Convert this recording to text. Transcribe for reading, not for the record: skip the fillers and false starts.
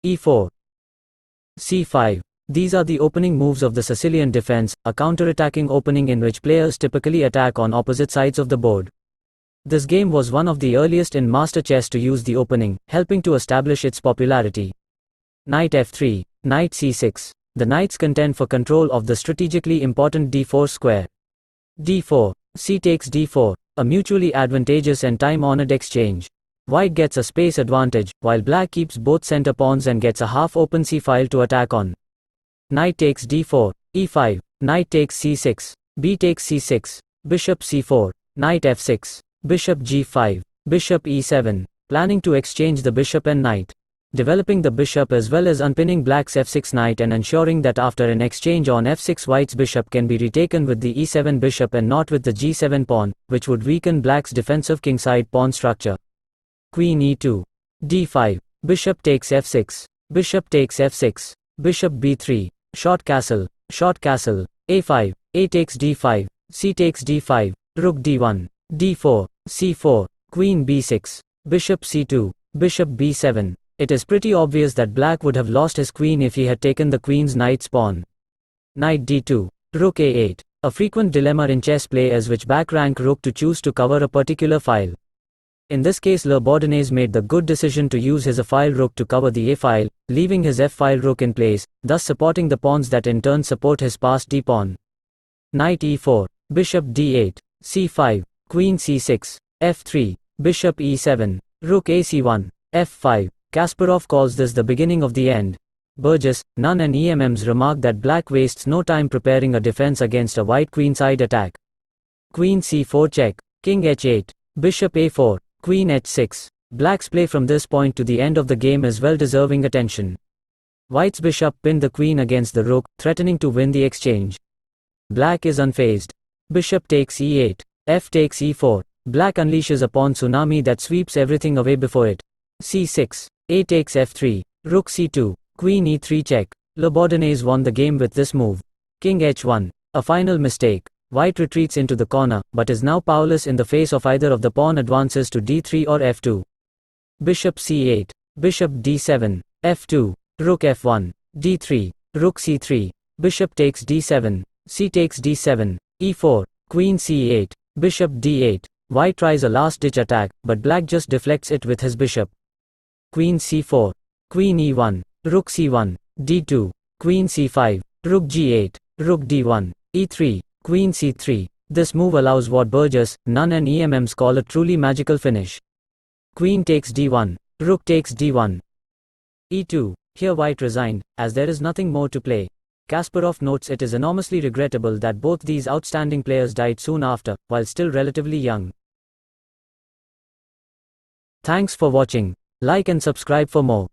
e4, c5. These are the opening moves of the Sicilian defense, a counter-attacking opening in which players typically attack on opposite sides of the board. This game was one of the earliest in Master Chess to use the opening, helping to establish its popularity. Knight f3, knight c6. The knights contend for control of the strategically important d4 square. d4, c takes d4, a mutually advantageous and time-honored exchange. White gets a space advantage, while black keeps both center pawns and gets a half-open c-file to attack on. Knight takes d4, e5, knight takes c6, b takes c6, bishop c4, knight f6, bishop g5, bishop e7, planning to exchange the bishop and knight. Developing the bishop as well as unpinning black's f6 knight and ensuring that after an exchange on f6 white's bishop can be retaken with the e7 bishop and not with the g7 pawn, which would weaken black's defensive kingside pawn structure. Queen e2, d5, bishop takes f6, bishop takes f6, bishop b3, short castle, a5, a takes d5, c takes d5, rook d1, d4, c4, queen b6, bishop c2, bishop b7. It is pretty obvious that black would have lost his queen if he had taken the queen's knight's pawn. Knight d2, rook a8, a frequent dilemma in chess play is which back rank rook to choose to cover a particular file. In this case, Le Bourdonnais made the good decision to use his a-file rook to cover the a-file, leaving his f-file rook in place, thus supporting the pawns that in turn support his passed d-pawn. Knight e4, bishop d8, c5, queen c6, f3, bishop e7, rook ac1, f5. Kasparov calls this the beginning of the end. Burgess, Nunn and EMMs remark that black wastes no time preparing a defense against a white queenside attack. Queen c4 check, king h8, bishop a4, queen h6. Black's play from this point to the end of the game is well deserving attention. White's bishop pinned the queen against the rook, threatening to win the exchange. Black is unfazed. Bishop takes e8, f takes e4. Black unleashes a pawn tsunami that sweeps everything away before it. c6, a takes f3, rook c2, queen e3 check. Le Bourdonnais won the game with this move. King h1, a final mistake. White retreats into the corner, but is now powerless in the face of either of the pawn advances to d3 or f2. Bishop c8, bishop d7, f2, rook f1, d3, rook c3, bishop takes d7, c takes d7, e4, queen c8, bishop d8. White tries a last-ditch attack, but black just deflects it with his bishop. Queen c4, queen e1, rook c1, d2, queen c5, rook g8, rook d1, e3, queen c3. This move allows what Burgess, Nunn and EMMs call a truly magical finish. Queen takes d1, rook takes d1, e2. Here white resigned, as there is nothing more to play. Kasparov notes it is enormously regrettable that both these outstanding players died soon after, while still relatively young. Thanks for watching. Like and subscribe for more.